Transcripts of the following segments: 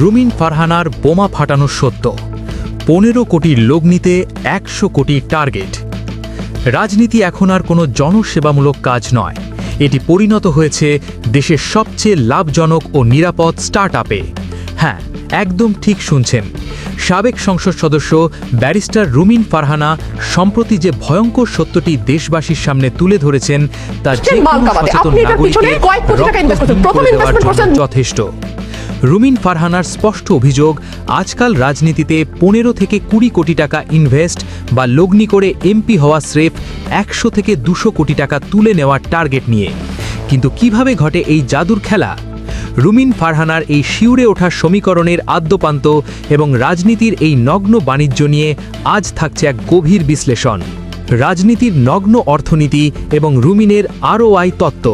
রুমিন ফারহানার বোমা ফাটানোর সত্য, 15 কোটির লগ্নিতে 100 কোটি টার্গেট। রাজনীতি এখন আর কোনো জনসেবামূলক কাজ নয়, এটি পরিণত হয়েছে দেশের সবচেয়ে লাভজনক ও নিরাপদ স্টার্টআপে। হ্যাঁ, একদম ঠিক শুনছেন। সাবেক সংসদ সদস্য ব্যারিস্টার রুমিন ফারহানা সম্প্রতি যে ভয়ঙ্কর সত্যটি দেশবাসীর সামনে তুলে ধরেছেন তা যে কোনো সচেতন নাগরিকের রক্তহীন করে দেওয়ার জন্য যথেষ্ট। রুমিন ফারহানার স্পষ্ট অভিযোগ, আজকাল রাজনীতিতে 15 থেকে 20 কোটি টাকা ইনভেস্ট বা লগ্নি করে এমপি হওয়া স্রেফ 100 থেকে 200 কোটি টাকা তুলে নেওয়ার টার্গেট নিয়ে। কিন্তু কিভাবে ঘটে এই জাদুর খেলা? রুমিন ফারহানার এই শিউরে ওঠা সমীকরণের আদ্যপান্ত এবং রাজনীতির এই নগ্ন বাণিজ্য নিয়ে আজ থাকছে এক গভীর বিশ্লেষণ। রাজনীতির নগ্ন অর্থনীতি এবং রুমিনের ROI তত্ত্ব।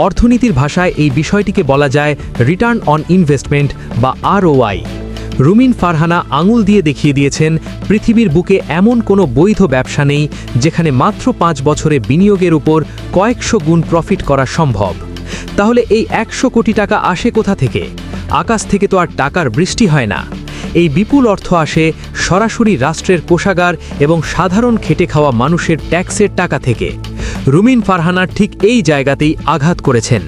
অর্থনীতির ভাষায় এই বিষয়টিকে বলা যায় রিটার্ন অন ইনভেস্টমেন্ট বা ROI। রুমিন ফারহানা আঙুল দিয়ে দেখিয়ে দিয়েছেন পৃথিবীর বুকে এমন কোনো বৈধ ব্যবসা নেই যেখানে মাত্র 5 বছরে বিনিয়োগের উপর কয়েকশো গুণ প্রফিট করা সম্ভব। তাহলে এই 100 কোটি টাকা আসে কোথা থেকে? আকাশ থেকে তো আর টাকার বৃষ্টি হয় না। এই বিপুল অর্থ আসে সরাসরি রাষ্ট্রের কোষাগার এবং সাধারণ খেটে খাওয়া মানুষের ট্যাক্সের টাকা থেকে। রুমিন ফারহানা ঠিক এই জায়গাতেই আঘাত করেছেন।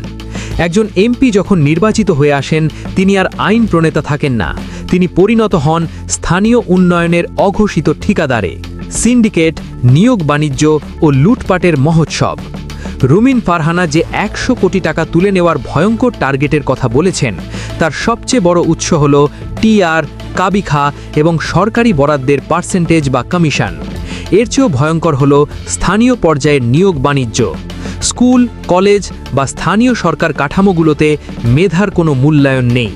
একজন এমপি যখন নির্বাচিত হয়ে আসেন, তিনি আর আইন প্রণেতা থাকেন না, তিনি পরিণত হন স্থানীয় উন্নয়নের অঘোষিত ঠিকাদারে। সিন্ডিকেট, নিয়োগ বাণিজ্য ও লুটপাটের মহোৎসব। রুমিন ফারহানা যে 100 কোটি টাকা তুলে নেওয়ার ভয়ঙ্কর টার্গেটের কথা বলেছেন, তার সবচেয়ে বড় উৎস হল টিআর, কাবিখা এবং সরকারি বরাদ্দের পার্সেন্টেজ বা কমিশন। এর চেয়েও ভয়ঙ্কর হল স্থানীয় পর্যায়ের নিয়োগ বাণিজ্য। স্কুল, কলেজ বা স্থানীয় সরকার কাঠামোগুলোতে মেধার কোনো মূল্যায়ন নেই,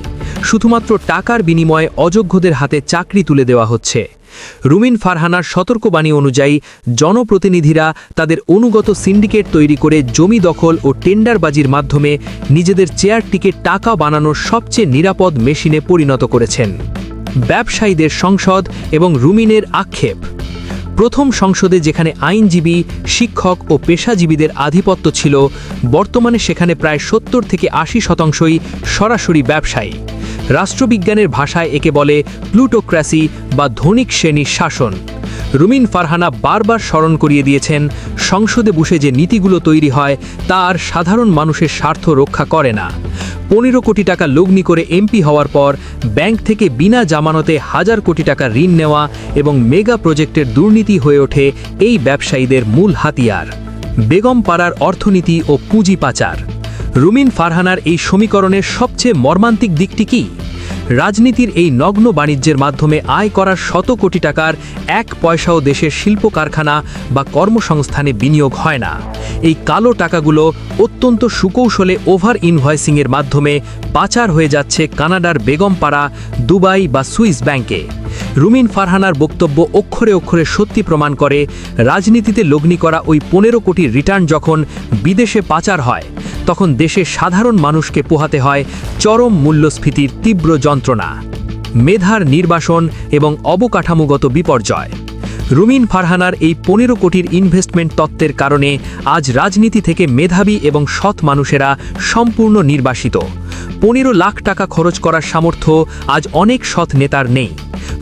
শুধুমাত্র টাকার বিনিময়ে অযোগ্যদের হাতে চাকরি তুলে দেওয়া হচ্ছে। রুমিন ফারহানার সতর্কবাণী অনুযায়ী জনপ্রতিনিধিরা তাদের অনুগত সিন্ডিকেট তৈরি করে জমি দখল ও টেন্ডারবাজির মাধ্যমে নিজেদের চেয়ারটিকে টাকা বানানোর সবচেয়ে নিরাপদ মেশিনে পরিণত করেছেন। ব্যবসায়ীদের সংসদ এবং রুমিনের আক্ষেপ। প্রথম সংসদে যেখানে আইনজীবী, শিক্ষক ও পেশাজীবীদের আধিপত্য ছিল, বর্তমানে সেখানে প্রায় 70 থেকে 80% সরাসরি ব্যবসায়ী। রাষ্ট্রবিজ্ঞানের ভাষায় একে বলে প্লুটোক্র্যাসি বা ধনিক শ্রেণীর শাসন। রুমিন ফারহানা বারবার স্মরণ করিয়ে দিয়েছেন, সংসদে বসে যে নীতিগুলো তৈরি হয় তা আর সাধারণ মানুষের স্বার্থ রক্ষা করে না। 15 কোটি টাকা লগ্নি করে এমপি হওয়ার পর ব্যাংক থেকে বিনা জামানতে 1000 কোটি টাকা ঋণ নেওয়া এবং মেগা প্রজেক্টের দুর্নীতি হয়ে ওঠে এই ব্যবসায়ীদের মূল হাতিয়ার। বেগম পাড়ার অর্থনীতি ও পুঁজি পাচার। রুমিন ফারহানার এই সমীকরণের সবচেয়ে মর্মান্তিক দিকটি কি? রাজনীতির এই নগ্ন বাণিজ্যের মাধ্যমে আয় করার 100 কোটি টাকার 1 পয়সাও দেশের শিল্প কারখানা বা কর্মসংস্থানে বিনিয়োগ হয় না। এই কালো টাকাগুলো অত্যন্ত সুকৌশলে ওভার ইনভয়েসিংয়ের মাধ্যমে পাচার হয়ে যাচ্ছে কানাডার বেগমপাড়া, দুবাই বা সুইস ব্যাংকে। রুমিন ফারহানার বক্তব্য অক্ষরে অক্ষরে সত্যি প্রমাণ করে, রাজনীতিতে লগ্নি করা ওই 15 কোটির রিটার্ন যখন বিদেশে পাচার হয়, তখন দেশের সাধারণ মানুষকে পোহাতে হয় চরম মূল্যস্ফীতির তীব্র যন্ত্রণা, মেধার নির্বাসন এবং অবকাঠামোগত বিপর্যয়। রুমিন ফারহানার এই 15 কোটির ইনভেস্টমেন্ট তত্ত্বের কারণে আজ রাজনীতি থেকে মেধাবী এবং সৎ মানুষেরা সম্পূর্ণ নির্বাসিত। 15 লাখ টাকা খরচ করার সামর্থ্য আজ অনেক সৎ নেতার নেই।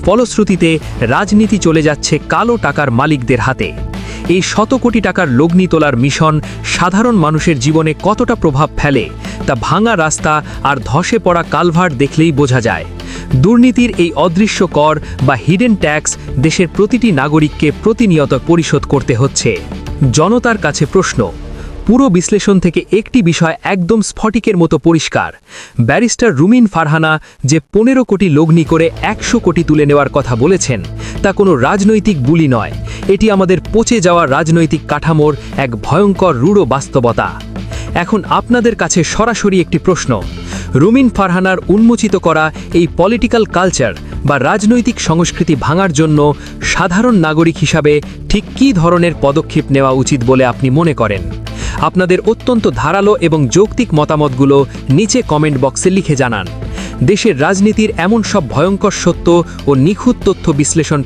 ফলশ্রুতিতে রাজনীতি চলে যাচ্ছে কালো টাকার মালিকদের হাতে। এই 100 কোটি টাকার লগ্নি তোলার মিশন সাধারণ মানুষের জীবনে কতটা প্রভাব ফেলে তা ভাঙা রাস্তা আর ধসে পড়া কালভার্ট দেখলেই বোঝা যায়। দুর্নীতির এই অদৃশ্য কর বা হিডেন ট্যাক্স দেশের প্রতিটি নাগরিককে প্রতিনিয়ত পরিশোধ করতে হচ্ছে। জনতার কাছে প্রশ্ন, পুরো বিশ্লেষণ থেকে একটি বিষয় একদম স্ফটিকের মতো পরিষ্কার। ব্যারিস্টার রুমিন ফারহানা যে 15 কোটি লগ্নি করে 100 কোটি তুলে নেওয়ার কথা বলেছেন, তা কোনো রাজনৈতিক বুলি নয়, এটি আমাদের পচে যাওয়া রাজনৈতিক কাঠামোর এক ভয়ঙ্কর রূঢ় বাস্তবতা। এখন আপনাদের কাছে সরাসরি একটি প্রশ্ন, রুমিন ফারহানার উন্মোচিত করা এই পলিটিক্যাল কালচার বা রাজনৈতিক সংস্কৃতি ভাঙার জন্য সাধারণ নাগরিক হিসাবে ঠিক কী ধরনের পদক্ষেপ নেওয়া উচিত বলে আপনি মনে করেন? আপনাদের অত্যন্ত ধারালো এবং যৌক্তিক মতামতগুলো নিচে কমেন্ট বক্সে লিখে জানান। দেশের রাজনীতির এমন সব ভয়ঙ্কর সত্য ও নিখুঁত তথ্য বিশ্লেষণ